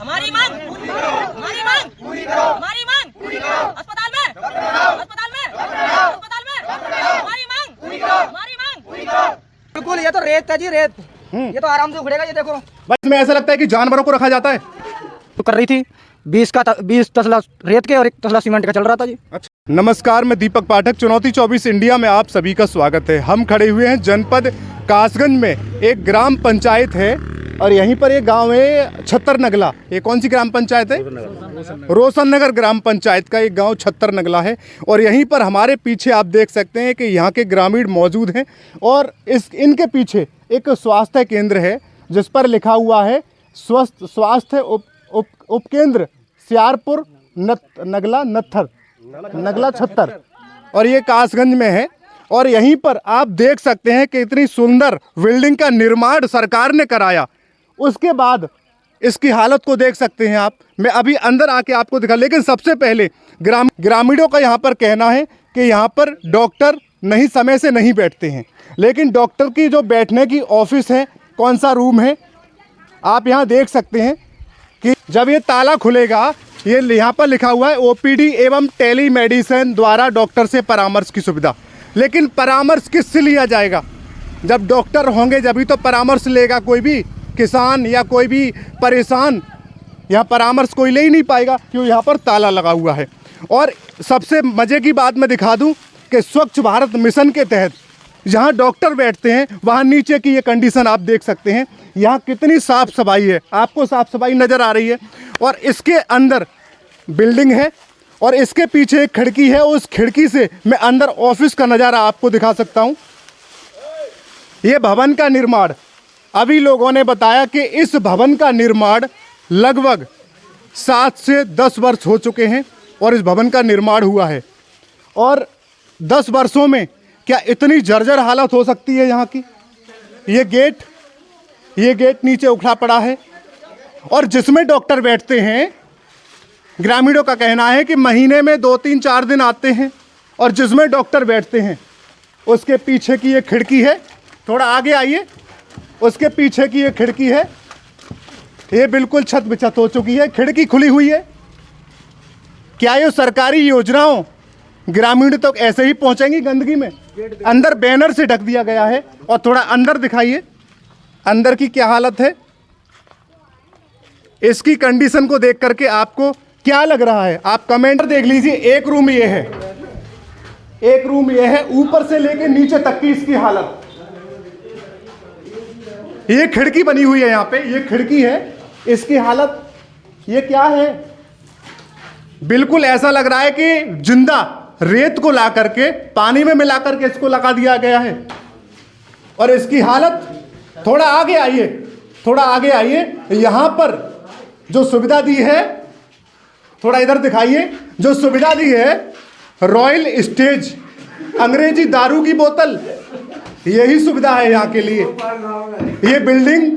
हमारी मांग पूरी करो, हमारी मांग पूरी करो, हमारी मांग पूरी करो। अस्पताल में अस्पताल में अस्पताल में हमारी मांग पूरी करो, हमारी मांग पूरी करो। बिल्कुल, ये तो रेत है जी, रेत। ये तो आराम से उखड़ेगा। ये देखो बस इसमें ऐसा लगता है कि जानवरों को रखा जाता है। तो कर रही थी 20 तसला रेत के और 1 तसला सीमेंट का चल रहा था जी। अच्छा, नमस्कार, मैं दीपक पाठक, चुनौती 24 इंडिया में आप सभी का स्वागत है। हम खड़े हुए हैं जनपद कासगंज में, एक ग्राम पंचायत है और यहीं पर एक गांव है छत्तर नगला। ये कौन सी ग्राम पंचायत है? रोशन नगर ग्राम पंचायत का एक गांव छत्तर नगला है। और यहीं पर हमारे पीछे आप देख सकते हैं कि यहाँ के ग्रामीण मौजूद हैं और इनके पीछे एक स्वास्थ्य केंद्र है जिस पर लिखा हुआ है स्वस्थ स्वास्थ्य उपकेंद्र सियारपुर नगला छत्तर, और ये कासगंज में है। और यहीं पर आप देख सकते हैं कि इतनी सुंदर बिल्डिंग का निर्माण सरकार ने कराया। उसके बाद इसकी हालत को देख सकते हैं आप। मैं अभी अंदर आके आपको दिखा, लेकिन सबसे पहले ग्रामीणों का यहाँ पर कहना है कि यहाँ पर डॉक्टर नहीं समय से नहीं बैठते हैं। लेकिन डॉक्टर की जो बैठने की ऑफिस है, कौन सा रूम है, आप यहाँ देख सकते हैं कि जब ये ताला खुलेगा, ये यहाँ पर लिखा हुआ है ओपीडी एवं टेलीमेडिसिन द्वारा डॉक्टर से परामर्श की सुविधा। लेकिन परामर्श किससे लिया जाएगा? जब डॉक्टर होंगे जभी तो परामर्श लेगा। कोई भी किसान या कोई भी परेशान यहाँ परामर्श कोई ले ही नहीं पाएगा, क्यों यहाँ पर ताला लगा हुआ है। और सबसे मज़े की बात मैं दिखा दूँ कि स्वच्छ भारत मिशन के तहत जहाँ डॉक्टर बैठते हैं वहाँ नीचे की ये कंडीशन आप देख सकते हैं। यहाँ कितनी साफ़ सफाई है, आपको साफ़ सफाई नज़र आ रही है। और इसके अंदर बिल्डिंग है और इसके पीछे एक खिड़की है। उस खिड़की से मैं अंदर ऑफिस का नज़ारा आपको दिखा सकता हूँ। ये भवन का निर्माण, अभी लोगों ने बताया कि इस भवन का निर्माण लगभग 7 से 10 वर्ष हो चुके हैं और इस भवन का निर्माण हुआ है। और 10 वर्षों में क्या इतनी जर्जर हालत हो सकती है यहाँ की? ये गेट नीचे उखड़ा पड़ा है और जिसमें डॉक्टर बैठते हैं, ग्रामीणों का कहना है कि महीने में 2-3-4 दिन आते हैं। और जिसमें डॉक्टर बैठते हैं उसके पीछे की ये खिड़की है, थोड़ा आगे आइए, उसके पीछे की ये खिड़की है, ये बिल्कुल छत बिछत हो चुकी है, खिड़की खुली हुई है। क्या ये सरकारी योजनाओं ग्रामीण तक ऐसे ही पहुंचेंगी गंदगी में? अंदर बैनर से ढक दिया गया है। और थोड़ा अंदर दिखाइए, अंदर की क्या हालत है। इसकी कंडीशन को देख करके आपको क्या लग रहा है, आप कमेंट देख लीजिए। एक रूम ये है, एक रूम ये है, ऊपर से लेके नीचे तक की इसकी हालत। ये खिड़की बनी हुई है, यहाँ पे ये खिड़की है, इसकी हालत ये क्या है? बिल्कुल ऐसा लग रहा है कि जिंदा रेत को ला करके पानी में मिला करके इसको लगा दिया गया है। और इसकी हालत, थोड़ा आगे आइए, थोड़ा आगे आइए, यहाँ पर जो सुविधा दी है, थोड़ा इधर दिखाइए, जो सुविधा दी है रॉयल स्टेज, अंग्रेजी दारू की बोतल, यही सुविधा है यहाँ के लिए। ये बिल्डिंग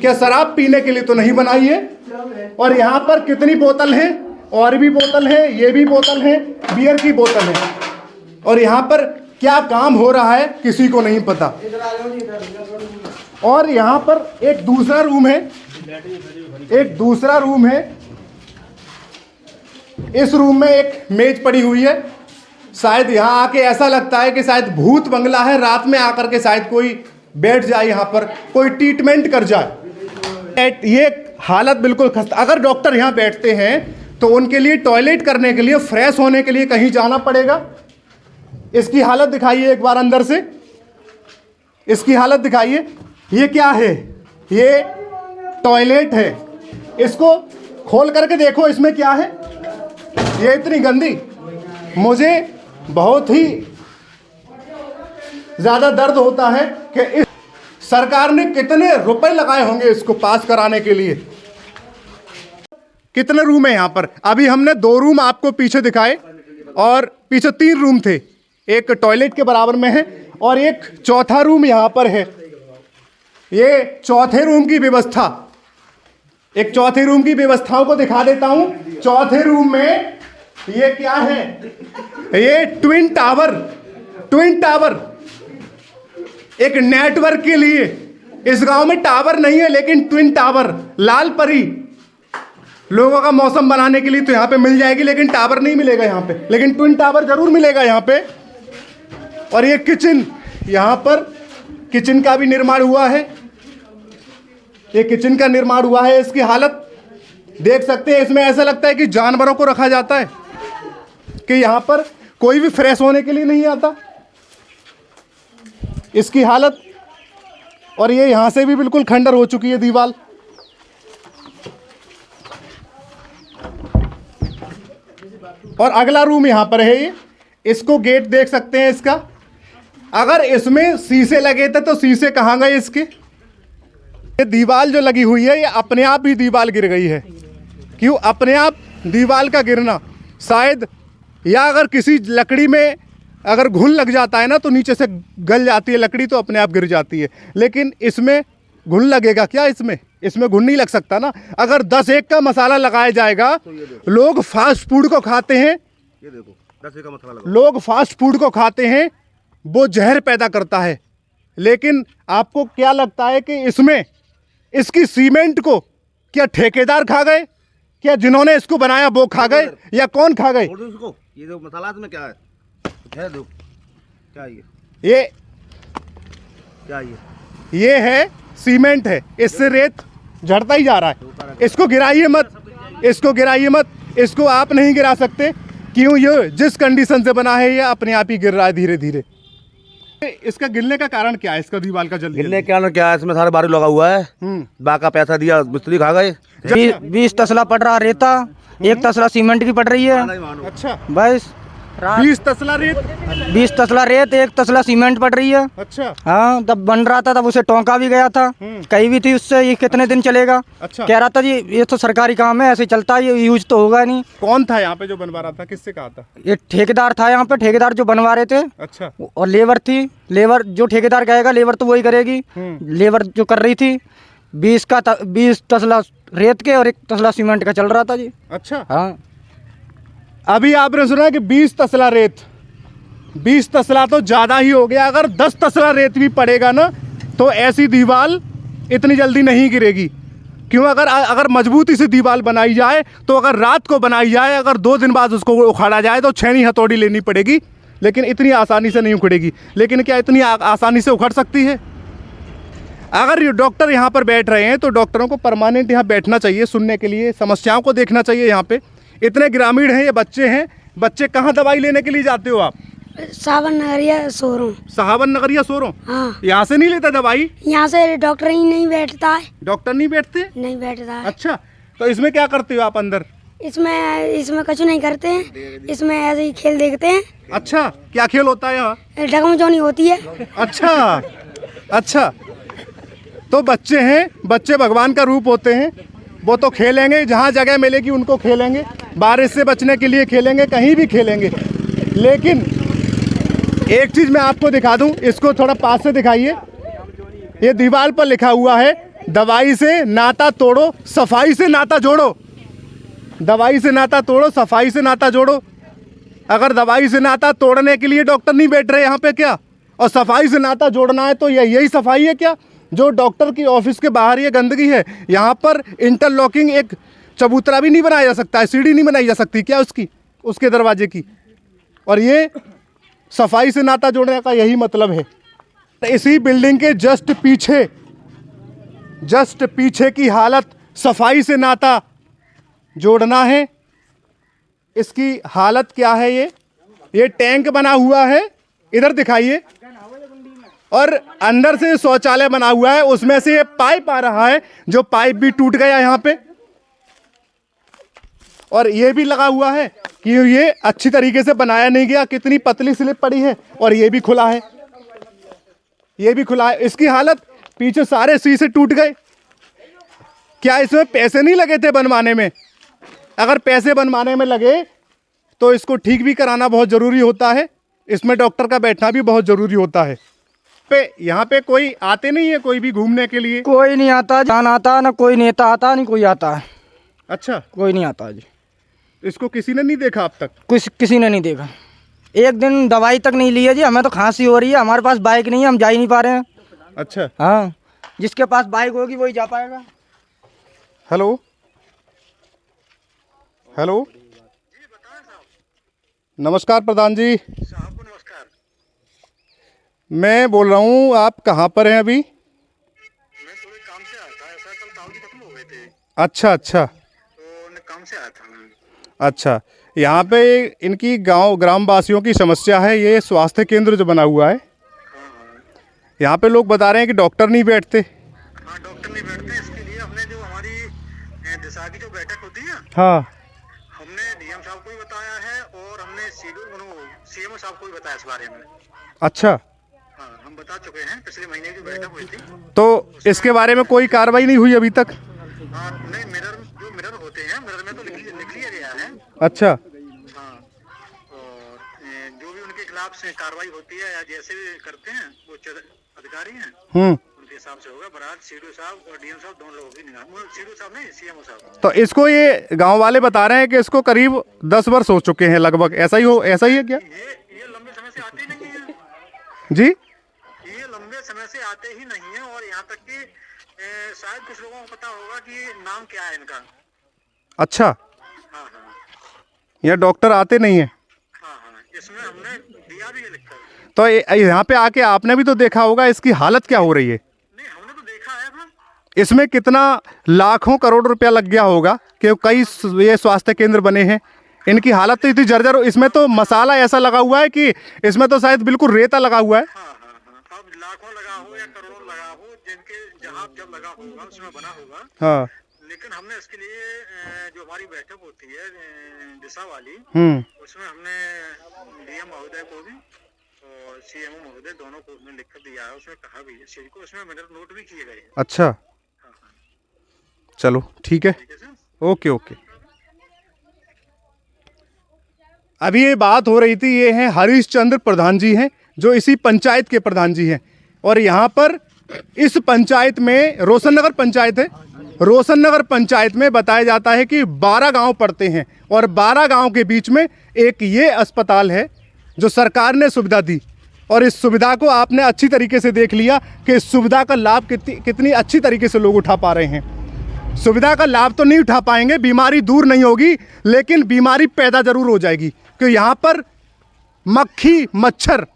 क्या शराब पीने के लिए तो नहीं बनाई है। और यहाँ पर कितनी बोतल है, और भी बोतल है, ये भी बोतल है, बियर की बोतल है। और यहाँ पर क्या काम हो रहा है किसी को नहीं पता। और यहाँ पर एक दूसरा रूम है, एक दूसरा रूम है। इस रूम में एक मेज पड़ी हुई है। शायद यहाँ आके ऐसा लगता है कि शायद भूत बंगला है, रात में आकर के शायद कोई बैठ जाए, यहाँ पर कोई ट्रीटमेंट कर जाए। ये हालत बिल्कुल खस्ता। अगर डॉक्टर यहाँ बैठते हैं तो उनके लिए टॉयलेट करने के लिए, फ्रेश होने के लिए कहीं जाना पड़ेगा। इसकी हालत दिखाइए एक बार अंदर से, इसकी हालत दिखाइए। ये क्या है? ये टॉयलेट है, इसको खोल करके देखो इसमें क्या है। ये इतनी गंदी, मुझे बहुत ही ज़्यादा दर्द होता है कि इस सरकार ने कितने रुपए लगाए होंगे इसको पास कराने के लिए। कितने रूम है यहाँ पर? अभी हमने 2 रूम आपको पीछे दिखाए और पीछे 3 रूम थे, एक टॉयलेट के बराबर में है और एक चौथा रूम यहाँ पर है। ये चौथे रूम की व्यवस्था, एक चौथे रूम की व्यवस्थाओं को दिखा देता हूँ। चौथे रूम में ये क्या है? ये ट्विन टावर, एक नेटवर्क के लिए। इस गांव में टावर नहीं है लेकिन ट्विन टावर, लाल परी लोगों का मौसम बनाने के लिए तो यहाँ पे मिल जाएगी, लेकिन टावर नहीं मिलेगा यहाँ पे, लेकिन ट्विन टावर जरूर मिलेगा यहाँ पे। और ये किचन, यहाँ पर किचन का भी निर्माण हुआ है, ये किचन का निर्माण हुआ है। इसकी हालत देख सकते हैं, इसमें ऐसा लगता है कि जानवरों को रखा जाता है, कि यहाँ पर कोई भी फ्रेश होने के लिए नहीं आता, इसकी हालत। और ये यहाँ से भी बिल्कुल खंडर हो चुकी है दीवार। और अगला रूम यहाँ पर है, ये इसको गेट देख सकते हैं इसका। अगर इसमें शीशे लगे थे तो शीशे कहाँ गए इसके? ये दीवार जो लगी हुई है, ये अपने आप ही दीवार गिर गई है। क्यों अपने आप दीवार का गिरना? शायद या अगर किसी लकड़ी में अगर घुन लग जाता है ना तो नीचे से गल जाती है लकड़ी, तो अपने आप गिर जाती है। लेकिन इसमें घुन लगेगा क्या? इसमें घुन नहीं लग सकता ना। अगर 10-1 का मसाला लगाया जाएगा, लोग फास्ट फूड को खाते हैं, ये देखो 10 का मसाला लगा। लोग फास्ट फूड को खाते हैं, वो जहर पैदा करता है। लेकिन आपको क्या लगता है कि इसमें इसकी सीमेंट को क्या ठेकेदार खा गए? क्या जिन्होंने इसको बनाया वो खा गए, या कौन खा गए? छोड़ दो इसको। ये जो मसाला इसमें क्या है? है दो क्या ये क्या ये है सीमेंट है, इससे रेत झड़ता ही जा रहा है। इसको गिराइए मत, इसको गिराइए मत, इसको आप नहीं गिरा सकते। क्यों? ये जिस कंडीशन से बना है ये अपने आप ही गिर रहा है धीरे धीरे। इसका गिरने का कारण क्या है? इसका दीवार का जल्दी गिरने क्या क्या है? इसमें सारे बारू लगा हुआ है, बाका पैसा दिया, मिस्त्री खा गए। 20 तसला पड़ रहा रेता, 1 तसला सीमेंट की पड़ रही है। अच्छा, बस 20 तसला रेत, 20 तसला रेत, 1 तसला सीमेंट पड़ रही है। अच्छा हाँ, तब बन रहा था, तब उसे टोंका भी गया था, कहीं भी थी उससे। ये कितने दिन चलेगा? अच्छा। कह रहा था जी ये तो सरकारी काम है, ऐसे चलता है, ये यूज तो होगा नहीं। कौन था यहाँ पे जो बनवा रहा था? किससे कहा था? ये ठेकेदार था यहाँ पे, ठेकेदार जो बनवा रहे थे। अच्छा, और लेबर थी, लेबर जो ठेकेदार कहेगा लेबर तो वही करेगी। लेबर जो कर रही थी 20 तसला रेत के और 1 तसला सीमेंट का चल रहा था जी। अच्छा। हाँ, अभी आपने सुना कि 20 तसला रेत, 20 तसला तो ज़्यादा ही हो गया। अगर 10 तसला रेत भी पड़ेगा ना तो ऐसी दीवार इतनी जल्दी नहीं गिरेगी। क्यों? अगर मजबूती से दीवार बनाई जाए तो अगर रात को बनाई जाए, अगर 2 दिन बाद उसको उखाड़ा जाए तो छेनी हथौड़ी लेनी पड़ेगी, लेकिन इतनी आसानी से नहीं उखड़ेगी। लेकिन क्या इतनी आसानी से उखड़ सकती है? अगर ये डॉक्टर यहाँ पर बैठ रहे हैं तो डॉक्टरों को परमानेंट यहाँ बैठना चाहिए, सुनने के लिए, समस्याओं को देखना चाहिए। यहाँ पे इतने ग्रामीण हैं, ये बच्चे हैं। बच्चे कहाँ दवाई लेने के लिए जाते हो आप? सावन नगरिया सोरो। सावन नगरिया सोरो? हाँ, यहाँ से नहीं लेता दवाई? यहाँ से डॉक्टर ही नहीं बैठता है। डॉक्टर नहीं बैठते? नहीं बैठता है। अच्छा, तो इसमें क्या करते हो आप अंदर? इसमें कुछ नहीं करते हैं, इसमें ऐसे ही खेल देखते हैं। अच्छा, क्या खेल होता है यहाँ? डगमचौनी होती है। अच्छा अच्छा, तो बच्चे हैं, बच्चे भगवान का रूप होते हैं, वो तो खेलेंगे, जहाँ जगह मिलेगी उनको खेलेंगे, बारिश से बचने के लिए खेलेंगे, कहीं भी खेलेंगे। लेकिन एक चीज़ मैं आपको दिखा दूं, इसको थोड़ा पास से दिखाइए। ये दीवार पर लिखा हुआ है, दवाई से नाता तोड़ो, सफाई से नाता जोड़ो। दवाई से नाता तोड़ो, सफाई से नाता जोड़ो। अगर दवाई से नाता तोड़ने के लिए डॉक्टर नहीं बैठ रहे यहाँ पे क्या, और सफाई से नाता जोड़ना है तो यही सफाई है क्या? जो डॉक्टर की ऑफिस के बाहर ये गंदगी है, यहाँ पर इंटरलॉकिंग एक चबूतरा भी नहीं बनाया जा सकता है, सीढ़ी नहीं बनाई जा सकती क्या उसके दरवाजे की? और ये सफाई से नाता जोड़ने का यही मतलब है। तो इसी बिल्डिंग के जस्ट पीछे की हालत सफाई से नाता जोड़ना है। इसकी हालत क्या है? ये टैंक बना हुआ है, इधर दिखाइए, और अंदर से शौचालय बना हुआ है, उसमें से ये पाइप आ रहा है, जो पाइप भी टूट गया यहाँ पे। और ये भी लगा हुआ है कि ये अच्छी तरीके से बनाया नहीं गया, कितनी पतली स्लिप पड़ी है, और ये भी खुला है, ये भी खुला है। इसकी हालत, पीछे सारे शीशे टूट गए। क्या इसमें पैसे नहीं लगे थे बनवाने में? अगर पैसे बनवाने में लगे तो इसको ठीक भी कराना बहुत ज़रूरी होता है, इसमें डॉक्टर का बैठना भी बहुत ज़रूरी होता है। यहाँ पे कोई आते नहीं है, कोई भी घूमने के लिए? कोई नहीं आता, जान आता ना, कोई नेता आता, नहीं कोई आता है। अच्छा, कोई नहीं आता जी। इसको किसी ने नहीं देखा अब तक? किसी ने नहीं देखा। एक दिन दवाई तक नहीं ली है जी। हमें तो खांसी हो रही है, हमारे पास बाइक नहीं है, हम जा ही नहीं पा रहे हैं। अच्छा। हाँ, जिसके पास बाइक होगी वही जा पाएगा। हेलो, हेलो, नमस्कार प्रधान जी। साहब को नमस्कार। मैं बोल रहा हूँ, आप कहाँ पर हैं अभी? मैं थोड़े काम से आया था, ऐसा कल ताऊ जी खत्म हो गए थे अच्छा अच्छा तो मैं काम से आया था मैं। अच्छा। यहाँ पे इनकी गांव ग्रामवासियों की समस्या है, ये स्वास्थ्य केंद्र जो बना हुआ है, हाँ हाँ यहाँ पे लोग बता रहे हैं कि डॉक्टर नहीं बैठते। हाँ, डॉक्टर नहीं बैठते। इसके लिए हमने जो हमारी दिशा की जो बैठक होती है, हाँ हमने डीएम साहब को भी बताया है और हमने सीएमओ साहब को भी बताया इस बारे में। अच्छा, हाँ, हम बता चुके हैं, पिछले महीने की बैठक हुई थी। तो इसके बारे में कोई कार्रवाई नहीं हुई अभी तक? हाँ नहीं, मिरर होते हैं, मिरर में तो लिख लिया गया है। अच्छा हाँ, और जो भी उनके खिलाफ से कार्रवाई होती है या जैसे भी करते हैं वो अधिकारी हैं, उनके हिसाब से होगा। बरात सीडीओ साहब और डीएम साहब दोनों लोगों की निगाह, सीडीओ साहब नहीं, सीएमओ साहब। तो इसको ये गांव वाले बता रहे हैं कि इसको करीब 10 वर्ष हो चुके हैं लगभग, ऐसा ही है क्या ये लंबे समय से आते ही नहीं है जी? ये लंबे समय से आते ही नहीं है। और यहाँ तक कि शायद कुछ लोगों को पता होगा कि नाम क्या है इनका। अच्छा, हाँ हाँ यहाँ डॉक्टर आते नहीं है। हाँ हाँ, इसमें हमने दिया भी है लिखकर। तो यहाँ पे आके आपने भी तो देखा होगा इसकी हालत क्या हो रही है। नहीं, हमने तो देखा है ना। इसमें कितना लाखों करोड़ रुपया लग गया होगा कि कई ये स्वास्थ्य केंद्र बने हैं, इनकी हालत तो इतनी जर्जर। इसमें तो मसाला ऐसा लगा हुआ है कि इसमें तो शायद बिल्कुल रेता लगा हुआ है। हाँ हाँ हाँ, अब लाखों लगा हो या करोड़ों लगा हो, जिनके जहाँ जब लगा होगा उसमें बना होगा। हाँ, लेकिन हमने इसके लिए जो हमारी बैठक होती है दिशा वाली, उसमें हमने डीएम महोदय को भी और सीएमओ महोदय दोनों को उसमें लिख कर दिया है। उसमें कहा भी है सभी को, उसमें मिनट नोट भी किए गए हैं। अच्छा, हाँ हाँ, चलो ठीक है, ठीक है सर। Okay okay. अभी ये बात हो रही थी, ये हैं हरीशचंद्र प्रधान जी हैं, जो इसी पंचायत के प्रधान जी हैं। और यहाँ पर इस पंचायत में रोशन नगर पंचायत है, रोशन नगर पंचायत में बताया जाता है कि 12 गांव पड़ते हैं और 12 गांव के बीच में एक ये अस्पताल है जो सरकार ने सुविधा दी। और इस सुविधा को आपने अच्छी तरीके से देख लिया कि इस सुविधा का लाभ कितनी अच्छी तरीके से लोग उठा पा रहे हैं। सुविधा का लाभ तो नहीं उठा पाएंगे, बीमारी दूर नहीं होगी, लेकिन बीमारी पैदा जरूर हो जाएगी। कि यहाँ पर मक्खी, मच्छर,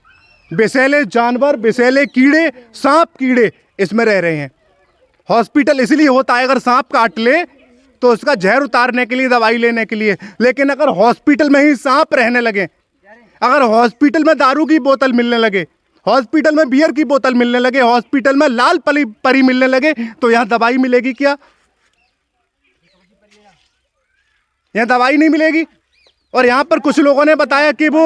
विषैले जानवर, विषैले कीड़े, सांप कीड़े इसमें रह रहे हैं। हॉस्पिटल इसलिए होता है अगर सांप काट ले तो उसका जहर उतारने के लिए, दवाई लेने के लिए। लेकिन अगर हॉस्पिटल में ही सांप रहने लगे, अगर हॉस्पिटल में दारू की बोतल मिलने लगे, हॉस्पिटल में बियर की बोतल मिलने लगे, हॉस्पिटल में लाल परी मिलने लगे, तो यहाँ दवाई मिलेगी क्या? यहाँ दवाई नहीं मिलेगी। और यहाँ पर कुछ लोगों ने बताया कि वो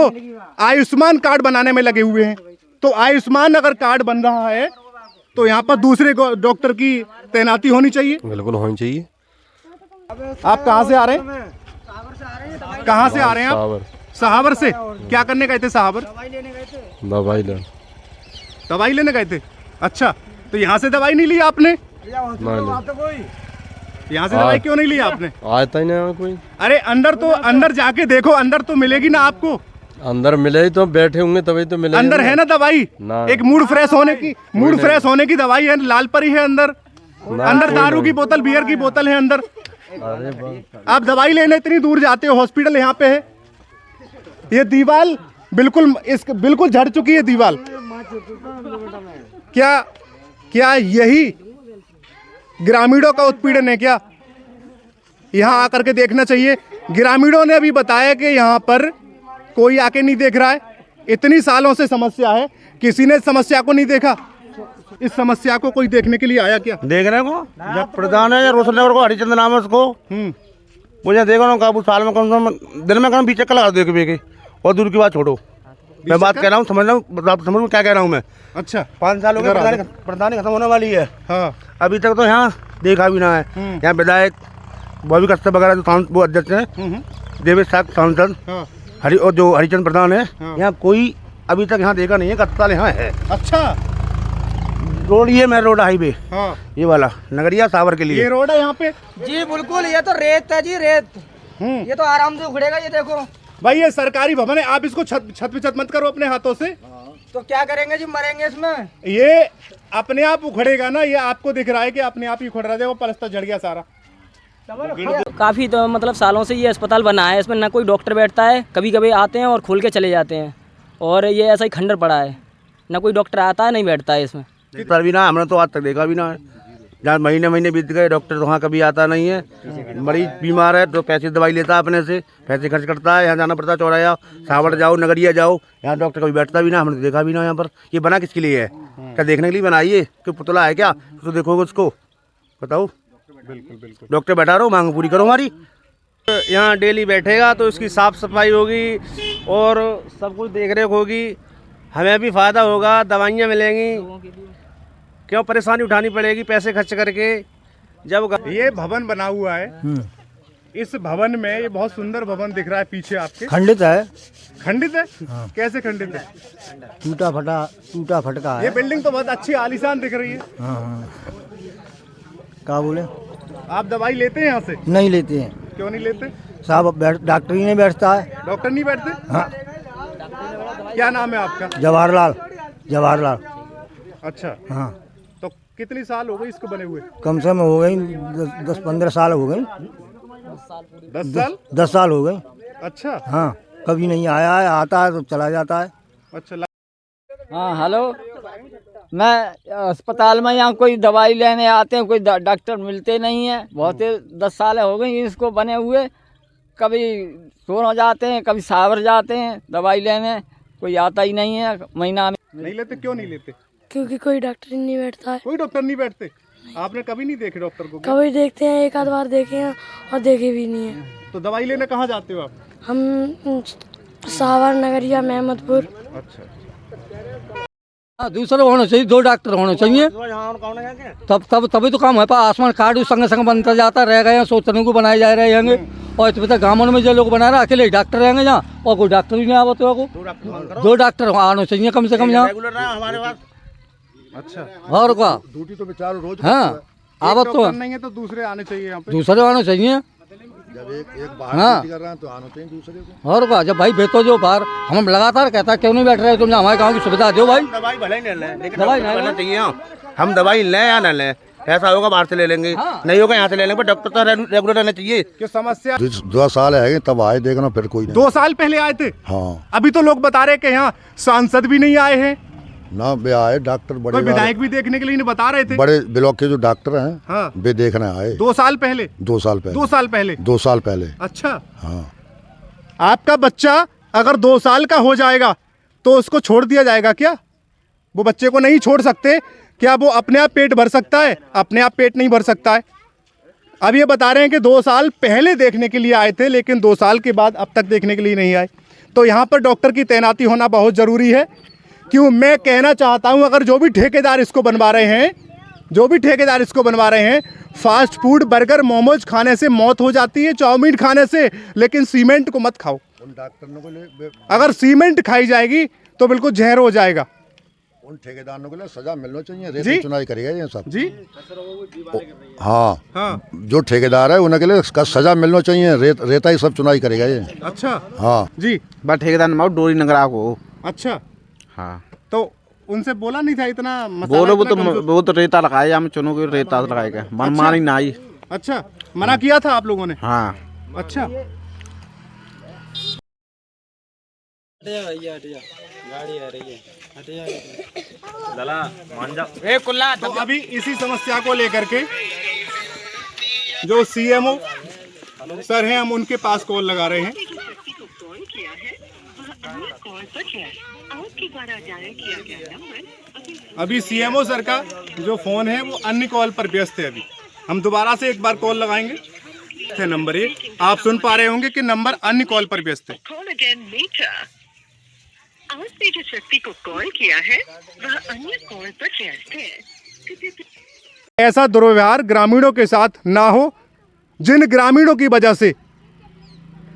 आयुष्मान कार्ड बनाने में लगे हुए हैं। तो आयुष्मान अगर कार्ड बन रहा है तो यहाँ पर दूसरे डॉक्टर की तैनाती होनी चाहिए। बिल्कुल होनी चाहिए। आप कहाँ से आ रहे हैं? कहाँ से आ रहे हैं आप? सहावर से। क्या करने गए थे सहावर? दवाई ले। दवाई लेने गए थे। अच्छा, तो यहाँ से दवाई नहीं ली आपने? यहाँ से दवाई क्यों नहीं ली आपने? आता ही नहीं कोई। अरे अंदर जाके देखो, अंदर तो मिलेगी ना आपको। अंदर मिले ही तो बैठे होंगे तभी तो मिले। अंदर है ना दवाई, एक मूड फ्रेश होने की दवाई है, लाल परी है अंदर। अंदर दारू की बोतल, बियर की बोतल है अंदर। आप दवाई लेने इतनी दूर जाते हो, हॉस्पिटल यहाँ पे है। ये दीवार बिल्कुल झड़ चुकी है दीवार। क्या यही ग्रामीणों का उत्पीड़न है क्या? यहाँ आकर के देखना चाहिए। ग्रामीणों ने अभी बताया कि यहाँ पर कोई आके नहीं देख रहा है। इतनी सालों से समस्या है, किसी ने समस्या को नहीं देखा। इस समस्या को कोई देखने के लिए आया क्या? देखने को जब प्रधान है रोशन नगर को, हरिचंद्र नाम है उसको, मुझे देखो ना काबू साल में कम से कम दिन में कम 20 चक्कर लगा दो के। और दूर की बात छोड़ो, मैं बात कह रहा हूँ, समझ लो क्या कह रहा हूँ मैं। अच्छा, 5 साल हो गए, प्रधानी खत्म होने वाली है। हाँ, अभी तक तो यहाँ देखा भी ना है। यहाँ विधायक बॉबी कश्यप वगैरह जो वो अध्यक्ष हैं, देवेश साहब सांसद, और जो हरिचंद्र प्रधान है, यहाँ कोई अभी तक यहाँ देखा नहीं है। अस्पताल यहाँ है। अच्छा, रोड ये मेरा रोड हाईवे, हाँ, ये वाला नगरिया सावर के लिए ये रोड है यहाँ पे जी। बिल्कुल, ये तो रेत है जी, रेत। ये तो आराम से उखड़ेगा। ये देखो भाई, ये सरकारी भवन है, आप इसको छत पे छत मत करो अपने हाथों से। तो क्या करेंगे जी, मरेंगे इसमें। ये अपने आप उखड़ेगा ना, ये आपको दिख रहा है कि अपने आप ही उखड़ रहा है। वो पलस्तर झड़ गया सारा। काफ़ी तो मतलब सालों से ये अस्पताल बना है, इसमें ना कोई डॉक्टर बैठता है, कभी कभी आते हैं और खोल के चले जाते हैं, और ये ऐसा ही खंडर पड़ा है, ना कोई डॉक्टर आता है नहीं बैठता है इसमें। पर भी ना हमने तो आज तक देखा भी ना है, जहाँ महीने महीने बीत गए डॉक्टर तो वहाँ कभी आता नहीं है। मरीज बीमार है तो पैसे दवाई लेता है, अपने से पैसे खर्च करता है, यहाँ जाना पड़ता है चौराया, सावड़ जाओ, नगरिया जाओ, यहाँ डॉक्टर कभी बैठता भी ना, हमने तो देखा भी ना। यहाँ पर ये बना किसके लिए है? क्या देखने के लिए बनाइए? कोई पुतला है क्या? तो देखोगे उसको, बताओ। बिल्कुल बिल्कुल। डॉक्टर बैठा रहो, मांग पूरी करो हमारी। यहाँ डेली बैठेगा तो इसकी साफ़ सफाई होगी और सब कुछ देख रेख होगी, हमें भी फ़ायदा होगा, दवाइयाँ मिलेंगी, क्यों परेशानी उठानी पड़ेगी पैसे खर्च करके। जब ये भवन बना हुआ है, इस भवन में ये बहुत सुंदर भवन दिख रहा है पीछे आपके, खंडित है। खंडित है? कैसे खंडित है? टूटा फटका ये बिल्डिंग तो बहुत अच्छी आलीशान दिख रही है। क्या बोले? आप दवाई लेते हैं यहाँ से? नहीं लेते हैं क्यों नहीं लेते? साहब, डॉक्टर ही नहीं बैठता है। डॉक्टर नहीं बैठते? हाँ। क्या नाम है आपका? जवाहरलाल। अच्छा, हाँ। तो कितनी साल हो गई इसको बने हुए? कम से कम हो गई 10-15 साल हो गई। 10 साल? 10 साल हो गए। अच्छा। हाँ, कभी नहीं आया है, आता है तो चला जाता है। अच्छा। हाँ हेलो, मैं अस्पताल में यहाँ कोई दवाई लेने आते हैं, कोई डॉक्टर मिलते नहीं हैं, बहुत 10 साल हो गई इसको बने हुए। कभी सोनो जाते हैं, कभी सावर जाते हैं दवाई लेने, कोई आता ही नहीं है महीना में। नहीं लेते? क्यों नहीं लेते? क्योंकि कोई डॉक्टर ही नहीं बैठता है। कोई डॉक्टर नहीं बैठते? आपने कभी नहीं देखे डॉक्टर को? कभी देखते हैं, एक आध बार देखे हैं और देखे भी नहीं है। तो दवाई लेने कहाँ जाते हो आप? हम सावर, नगरिया, महमदपुर। अच्छा। दूसरा होना चाहिए, 2 डॉक्टर होने चाहिए, तभी तो काम है। आसमान कार्ड संग संग बनता जाता रहेगा, यहाँ सोचने को बनाए जा रहे हैं, और इतने तक गाँव में जो लोग बना रहे अकेले डॉक्टर रहेंगे यहाँ, और कोई डॉक्टर भी नहीं आवत हो। 2 डॉक्टर आना चाहिए कम से कम यहाँ हमारे पास। अच्छा। और क्या ड्यूटी तो बेचारो रोज। हाँ, आवत तो नहीं है तो दूसरे आने चाहिए यहाँ पे। दूसरे आना चाहिए। जब एक बाहर हाँ, कर रहे हैं तो आना चाहिए दूसरे को। और क्या, जब भाई भेजो जो बाहर, हम लगातार कहता क्यों नहीं बैठ रहे तुम, हमारे गाँव की सुविधा दो भाई। दवाई भले ही ले लें, लेकिन दवाई डॉक्टर नहीं बनना चाहिए। हम दवाई लें या ना लें, ऐसा होगा बाहर से ले लेंगे, नहीं होगा यहाँ से ले लेंगे, पर डॉक्टर तो रेगुलर रहना चाहिए। क्या समस्या? 2 साल है तब आए, देखना फिर कोई नहीं। 2 साल पहले आए थे? हाँ। अभी तो लोग बता रहे कि यहाँ सांसद भी नहीं आए हैं ना, वे आए डॉक्टर, बड़े विधायक भी देखने के लिए नहीं बता रहे थे। बड़े ब्लॉक के जो डॉक्टर हैं, हाँ, वे देखने आए। 2 साल पहले? 2 साल पहले। 2 साल पहले? 2 साल पहले। अच्छा। हाँ। आपका बच्चा अगर 2 साल का हो जाएगा तो उसको छोड़ दिया जाएगा क्या? वो बच्चे को नहीं छोड़ सकते क्या? वो अपने आप पेट भर सकता है? अपने आप पेट नहीं भर सकता है। अब ये बता रहे हैं कि 2 साल पहले देखने के लिए आए थे, लेकिन 2 साल के बाद अब तक देखने के लिए नहीं आए। तो यहाँ पर डॉक्टर की तैनाती होना बहुत ज़रूरी है। क्यों, मैं कहना चाहता हूँ, अगर जो भी ठेकेदार इसको बनवा रहे हैं, फास्ट फूड, बर्गर, मोमोज खाने से मौत हो जाती है, चाउमीन खाने से, लेकिन सीमेंट को मत खाओ। उन डॉक्टरों को अगर सीमेंट खाई जाएगी तो बिल्कुल जहर हो जाएगा। उन ठेकेदारों के लिए सजा मिलना चाहिए। रेत चुनाई करेगा ये सब जी। हाँ, जो ठेकेदार है उनके लिए इसका सजा मिलना चाहिए। रेता ही सब चुनाई करेगा ये। अच्छा। हाँ जी। बस ठेकेदार डोरी नगरा को। अच्छा। हाँ, तो उनसे बोला नहीं था इतना बोलो, वो तो रेता लगाए, हम चुनो के रेता लगाएगा, मनमानी ना आई। अच्छा, मना किया था आप लोगों ने? हाँ। अच्छा। गाड़ी आ रही है। तो अभी इसी समस्या को लेकर के जो सीएमओ सर हैं, हम उनके पास कॉल लगा रहे हैं। अभी सीएमओ सर का जो फोन है वो अन्य कॉल पर व्यस्त है। अभी हम दोबारा से एक बार कॉल लगाएंगे। नंबर 1 आप सुन पा रहे होंगे कि नंबर अन्य कॉल पर व्यस्त है। आपने जिस व्यक्ति को कॉल किया है वह अन्य कॉल पर व्यस्त है। ऐसा दुर्व्यवहार ग्रामीणों के साथ ना हो, जिन ग्रामीणों की वजह से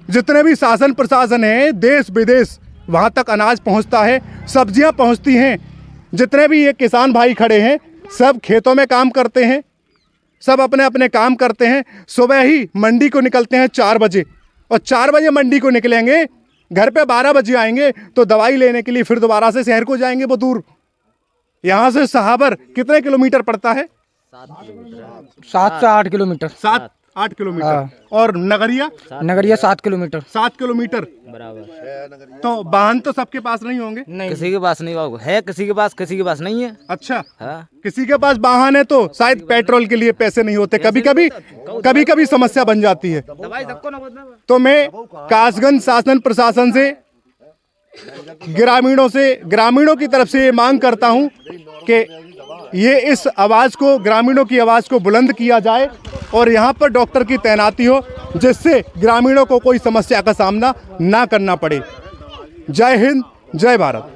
जितने भी शासन प्रशासन है, देश विदेश वहाँ तक अनाज पहुँचता है, सब्जियाँ पहुँचती हैं। जितने भी ये किसान भाई खड़े हैं सब खेतों में काम करते हैं, सब अपने अपने काम करते हैं। सुबह ही मंडी को निकलते हैं 4 बजे, और 4 बजे मंडी को निकलेंगे, घर पे 12 बजे आएंगे, तो दवाई लेने के लिए फिर दोबारा से शहर को जाएंगे। वो दूर, यहाँ से सहाबर कितने किलोमीटर पड़ता है? 7 से 8 किलोमीटर। 7 8 किलोमीटर। और नगरिया? नगरिया 7 किलोमीटर। 7 किलोमीटर बराबर। तो वाहन तो सबके पास नहीं होंगे? नहीं, किसी के पास नहीं होगा, है किसी के पास नहीं है। अच्छा, हाँ। किसी के पास वाहन है तो शायद पेट्रोल के लिए पैसे नहीं होते, कभी कभी समस्या बन जाती है। तो मैं कासगंज शासन प्रशासन से, ग्रामीणों की तरफ से ये मांग करता हूं कि ये इस आवाज़ को, ग्रामीणों की आवाज़ को बुलंद किया जाए और यहाँ पर डॉक्टर की तैनाती हो, जिससे ग्रामीणों को कोई समस्या का सामना ना करना पड़े। जय हिंद, जय भारत।